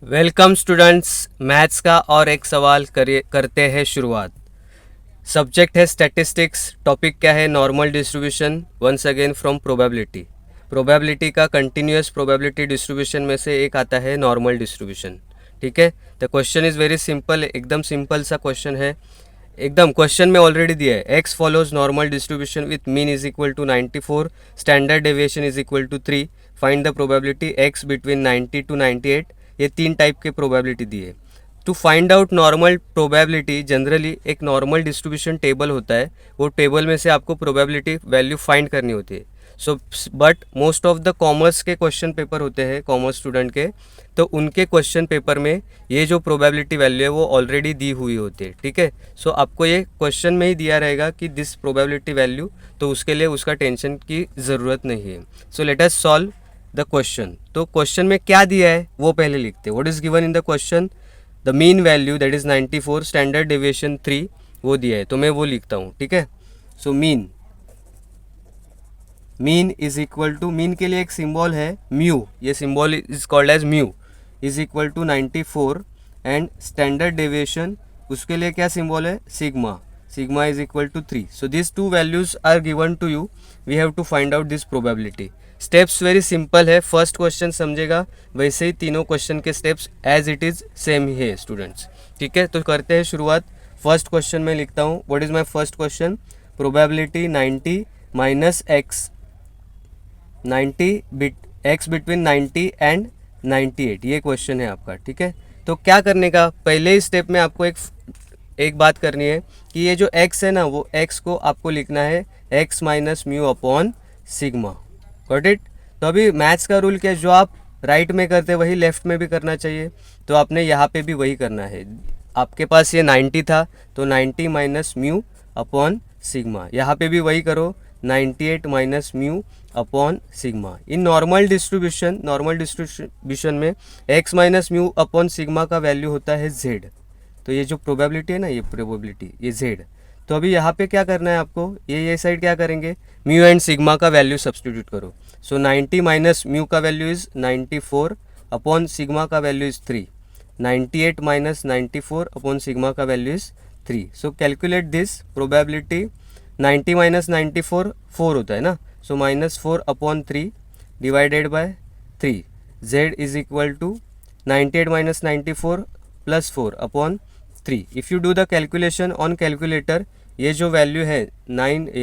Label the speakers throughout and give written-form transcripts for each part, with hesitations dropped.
Speaker 1: Welcome students. Maths का और एक सवाल करते हैं शुरुआत। सब्जेक्ट है स्टैटिस्टिक्स। टॉपिक क्या है? Normal distribution. Once again from probability. Probability का कंटिन्यूस प्रोबेबिलिटी डिस्ट्रीब्यूशन में से एक आता है नॉर्मल डिस्ट्रीब्यूशन। ठीक है। The question is very simple, एकदम सिंपल सा क्वेश्चन है। एकदम क्वेश्चन में ऑलरेडी दिया है, X follows normal distribution with mean is equal to 94, standard deviation is equal to 3, find the probability X between 90 to 98। ये तीन टाइप के प्रोबेबिलिटी दिए। To find out normal probability, generally एक नॉर्मल डिस्ट्रीब्यूशन टेबल होता है, वो table में से आपको प्रोबेबिलिटी वैल्यू फाइंड करनी होती है। So but most of the commerce के क्वेश्चन पेपर होते हैं, कॉमर्स स्टूडेंट के, तो उनके क्वेश्चन पेपर में ये जो प्रोबेबिलिटी वैल्यू है वो ऑलरेडी दी हुई होती है। ठीक है। सो आपको ये क्वेश्चन में ही दिया रहेगा कि दिस प्रोबेबिलिटी वैल्यू, तो उसके लिए उसका टेंशन की ज़रूरत नहीं है। So let us solve the question. तो क्वेश्चन में क्या दिया है वो पहले लिखते हैं। What is given in the question? The mean value that is 94, standard deviation 3, वो दिया है, तो मैं वो लिखता हूँ। ठीक है। So mean is equal to, mean के लिए एक सिंबल है म्यू, ये symbol is called as mu, is equal to 94, and standard deviation, उसके लिए क्या सिंबल है? Sigma, sigma is equal to 3। So this two values are given to you, we have to find out this probability. Steps very simple है, first question समझेगा वैसे ही तीनों question के steps as it is same ही है students. ठीक है। तो करते हैं शुरुआत। फर्स्ट क्वेश्चन में लिखता हूँ, what is my first question? Probability 90 minus x, 90 x between 90 and 98, ये क्वेश्चन है आपका। ठीक है। तो क्या करने का, पहले ही स्टेप में आपको एक बात करनी है कि ये जो x है ना, वो x को आपको लिखना है x minus mu upon sigma. Got it? तो अभी मैथ्स का रूल क्या है, जो आप राइट में करते वही लेफ्ट में भी करना चाहिए, तो आपने यहाँ पे भी वही करना है। आपके पास ये 90 था, तो 90 माइनस म्यू अपॉन सिग्मा, यहाँ पे भी वही करो, 98 minus mu upon sigma. In normal distribution में x minus mu upon sigma का वैल्यू होता है z। तो ये जो प्रोबेबिलिटी है ना, ये प्रोबेबिलिटी, ये z। तो अभी यहाँ पे क्या करना है आपको, ये साइड क्या करेंगे, म्यू एंड सिग्मा का वैल्यू सब्सटीट्यूट करो। सो 90 माइनस म्यू का वैल्यू इज़ 94 अपॉन सिग्मा का value is 3, 98 minus 94 upon sigma का value is 3। So calculate this probability. 90 minus 94 4 होता है ना, so minus 4 upon 3 divided by 3, z is equal to 98 minus 94 plus 4 upon 3। If you do the calculation on calculator, ये जो value है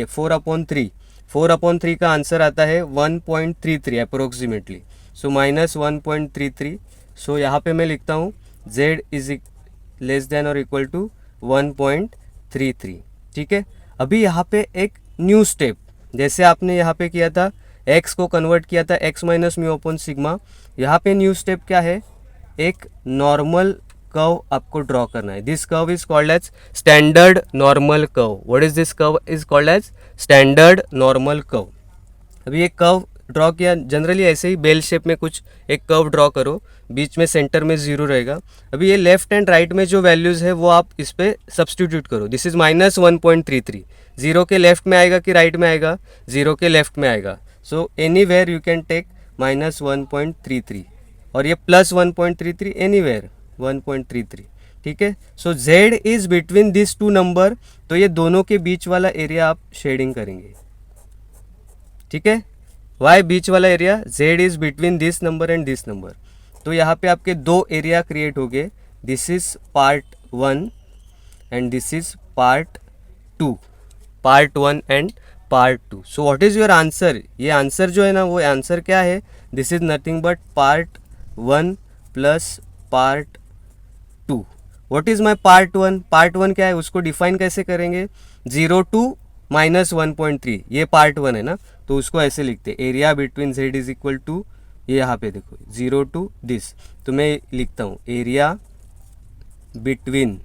Speaker 1: 4 upon 3 का answer आता है 1.33 अप्रोक्सीमेटली। So minus 1.33। सो यहाँ पे मैं लिखता हूँ z इज लेस देन और इक्वल टू 1.33। ठीक है। अभी यहाँ पे एक न्यू स्टेप, जैसे आपने यहाँ पे किया था, x को कन्वर्ट किया था x minus mu upon sigma, यहाँ पे न्यू स्टेप क्या है, एक नॉर्मल कर्व आपको ड्रॉ करना है। This curve is called as standard normal curve. What is this curve? Is called as standard normal curve. अभी एक कर्व ड्रॉ किया, जनरली ऐसे ही बेल शेप में कुछ एक कर्व ड्रॉ करो, बीच में सेंटर में 0 रहेगा। अभी ये लेफ्ट एंड राइट में जो वैल्यूज़ है वो आप इस पर सब्सटीट्यूट करो। दिस इज माइनस 1.33, 0 के लेफ्ट में आएगा कि राइट में आएगा? 0 के लेफ्ट में आएगा। So anywhere you can take minus 1.33, और ये प्लस 1.33, एनी वेयर 1.33। ठीक है। So z is between this two number, तो ये दोनों के बीच वाला एरिया आप शेडिंग करेंगे। ठीक है। वाई बीच वाला area? z is between this number and this number. तो यहाँ पे आपके दो एरिया क्रिएट हो गए, this is part 1 and this is part 2, part 1 and part 2। So what is your answer? ये आंसर जो है ना, वो आंसर क्या है? This is nothing but part 1 plus part 2। What is my part 1? Part 1 क्या है, उसको डिफाइन कैसे करेंगे? 0 टू माइनस 1.3, ये पार्ट 1 है ना, तो उसको ऐसे लिखते, area between z is equal to, ये यहाँ पे देखो 0 टू दिस, तो मैं लिखता हूँ area between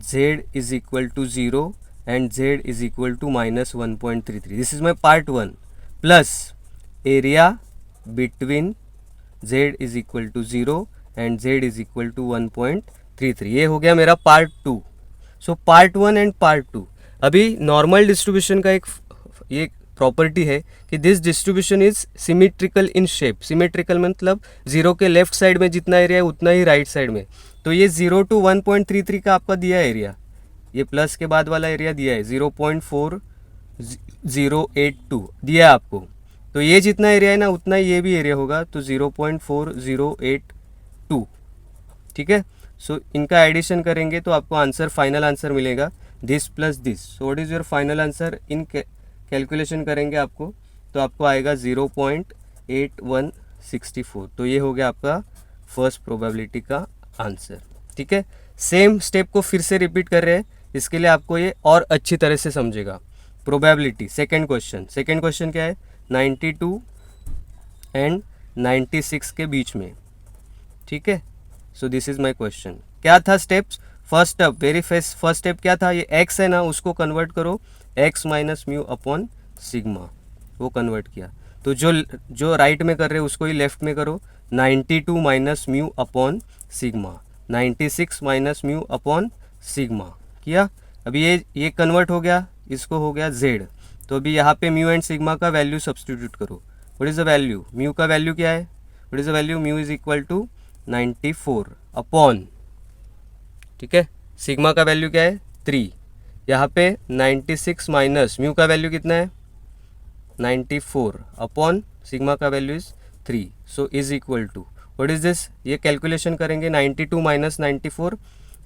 Speaker 1: z is equal to 0 and z is equal to minus 1.33। This is my part 1 plus area between z is equal to 0 and z is equal to 1.33, ये हो गया मेरा part 2। So part 1 and part 2। अभी normal distribution का एक ये property है कि this distribution is symmetrical in shape. Symmetrical मतलब जीरो के लेफ्ट साइड में जितना एरिया है उतना ही राइट साइड में। तो ये 0 to 1.33 का आपका दिया है एरिया, ये प्लस के बाद वाला एरिया दिया है 0.4082 दिया है आपको। तो ये जितना एरिया है ना उतना ये भी एरिया होगा, तो 0.4082, ठीक है। सो इनका एडिशन करेंगे तो आपको आंसर, फाइनल आंसर मिलेगा this plus this. So what is your final answer? In calculation करेंगे आपको तो आपको आएगा 0.8164। तो ये हो गया आपका फर्स्ट प्रोबेबिलिटी का आंसर, ठीक है। सेम स्टेप को फिर से रिपीट कर रहे हैं, इसके लिए आपको ये और अच्छी तरह से समझेगा। प्रोबेबिलिटी सेकंड क्वेश्चन क्या है? 92 एंड 96 के बीच में, ठीक है। So this is my question. क्या था steps? First step, very first step क्या था? ये x है ना, उसको कन्वर्ट करो x minus mu upon sigma, वो कन्वर्ट किया। तो जो राइट में कर रहे हो उसको ही लेफ्ट में करो, 92 minus mu upon sigma, 96 minus mu upon sigma किया। अभी ये कन्वर्ट हो गया, इसको हो गया z। तो अभी यहाँ पे म्यू एंड सिग्मा का वैल्यू सब्सटीट्यूट करो। What is the value? Mu का वैल्यू क्या है? What is the value? Mu is equal to 94 upon, ठीक है, सिग्मा का वैल्यू क्या है? 3। यहाँ पे 96 माइनस म्यू का वैल्यू कितना है? 94 अपॉन सिग्मा का value is 3। So is equal to, what is this? ये कैलकुलेशन करेंगे 92 माइनस 94।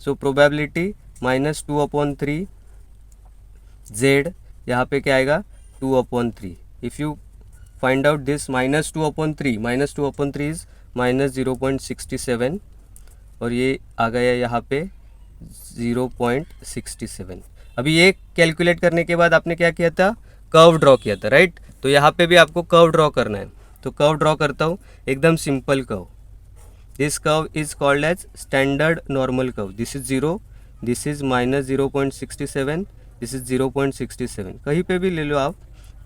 Speaker 1: सो प्रोबेबिलिटी -2/3 z, यहाँ पे क्या आएगा? 2/3। If you find out this -2/3 is -0.67 और ये आ गया यहाँ पे 0.67। अभी ये कैलकुलेट करने के बाद आपने क्या किया था? कर्व ड्रॉ किया था, राइट। तो यहाँ पे भी आपको कर्व ड्रॉ करना है, तो कर्व ड्रॉ करता हूँ, एकदम simple curve. This curve is called as standard normal curve. This is 0, this is -0.67, this is 0.67। कहीं पे भी ले लो आप,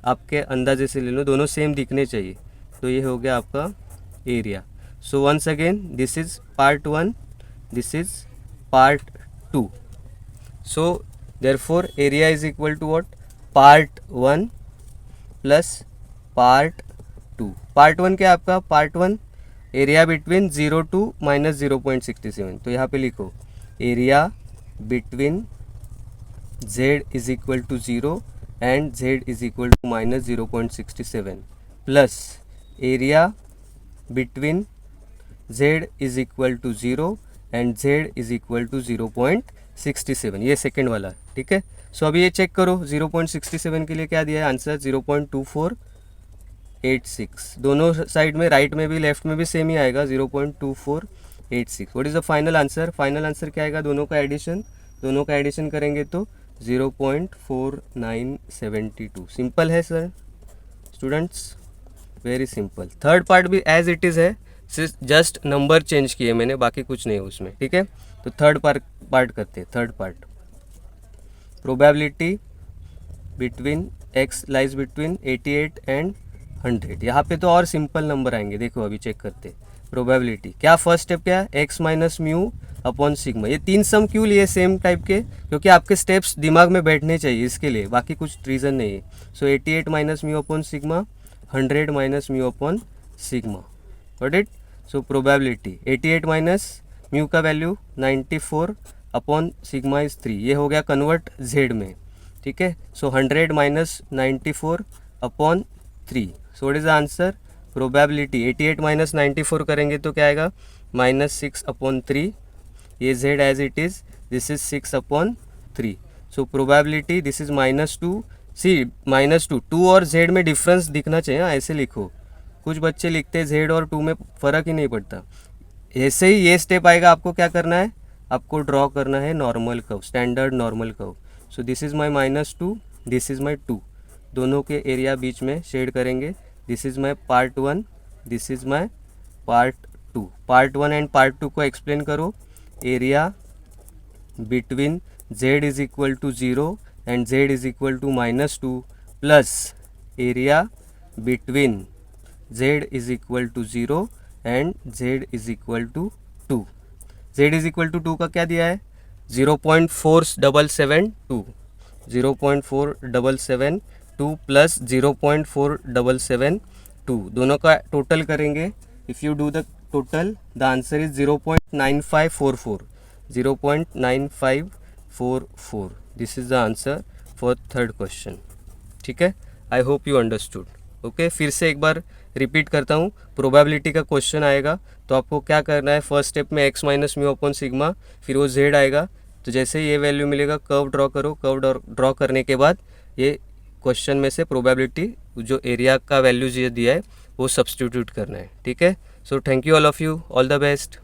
Speaker 1: आपके अंदाजे से ले लो, दोनों सेम दिखने चाहिए। तो ये हो गया आपका एरिया। So once again this is part 1, this is part 2। So therefore area is equal to what? Part 1 plus part 2। Part 1 क्या है आपका? Part 1 area between 0 to -0.67। तो यहाँ पे लिखो area between z is equal to 0 and z is equal to -0.67 plus area between z is equal to 0 and z is equal to 0.67, ये second वाला, ठीक है। सो अभी ये चेक करो, 0.67 के लिए क्या दिया है आंसर? 0.2486। दोनों साइड में, राइट में भी लेफ्ट में भी सेम ही आएगा, 0.2486। What is the final answer? Final answer क्या आएगा? दोनों का एडिशन करेंगे तो 0.4972। सिंपल है sir students, very simple. Third part भी एज इट इज़ है, सिर्फ जस्ट नंबर चेंज किए मैंने, बाकी कुछ नहीं है उसमें, ठीक है। तो थर्ड पार्ट करते हैं। Third part, probability between x lies between 88 and 100। यहाँ पे तो और सिंपल नंबर आएंगे, देखो अभी चेक करते। प्रोबेबिलिटी क्या, फर्स्ट स्टेप क्या है? x minus mu upon sigma. ये 3 सम क्यों लिए सेम टाइप के? क्योंकि आपके स्टेप्स दिमाग में बैठने चाहिए, इसके लिए, बाकी कुछ रीज़न नहीं है। So 88 minus mu upon sigma, 100 minus mu upon sigma, got it. So probability 88 minus mu का वैल्यू 94 अपॉन सिग्मा इज 3, ये हो गया कन्वर्ट z में, ठीक है। So 100 minus 94 upon 3। So what is the answer? Probability 88 minus 94 करेंगे तो क्या आएगा? -6/3। ये z as it is, this is 6/3। So probability this is -2। सी -2 और z में डिफरेंस दिखना चाहिए, ऐसे लिखो। कुछ बच्चे लिखते हैं z और 2 में फ़र्क ही नहीं पड़ता। ऐसे ही ये स्टेप आएगा, आपको क्या करना है? आपको ड्रॉ करना है normal curve, standard normal curve. So this is my -2, this is my 2, दोनों के एरिया बीच में शेड करेंगे। This is my part 1, this is my part 2। Part 1 and part 2 को एक्सप्लेन करो। Area between z is equal to 0 and z is equal to -2 plus area between z is equal to 0 and z is equal to 2। z is equal to 2 का क्या दिया है? 0.4772, 0.477 2 plus 0.4772, दोनों का total करेंगे. If you do the total the answer is 0.9544. 0.9544. This is the answer for third question. ठीक है, I hope you understood. Okay, फिर से एक बार रिपीट करता हूँ. प्रोबेबिलिटी का क्वेश्चन आएगा तो आपको क्या करना है, फर्स्ट स्टेप में x minus mu upon sigma, फिर वो z आएगा. तो जैसे ये वैल्यू मिलेगा कर्व ड्रॉ करो. कर्व ड्रॉ करने के बाद ये क्वेश्चन में से प्रोबेबिलिटी जो एरिया का वैल्यूज ये दिया है वो सब्स्टिट्यूट करना है. ठीक है, so thank you all of you, all the best.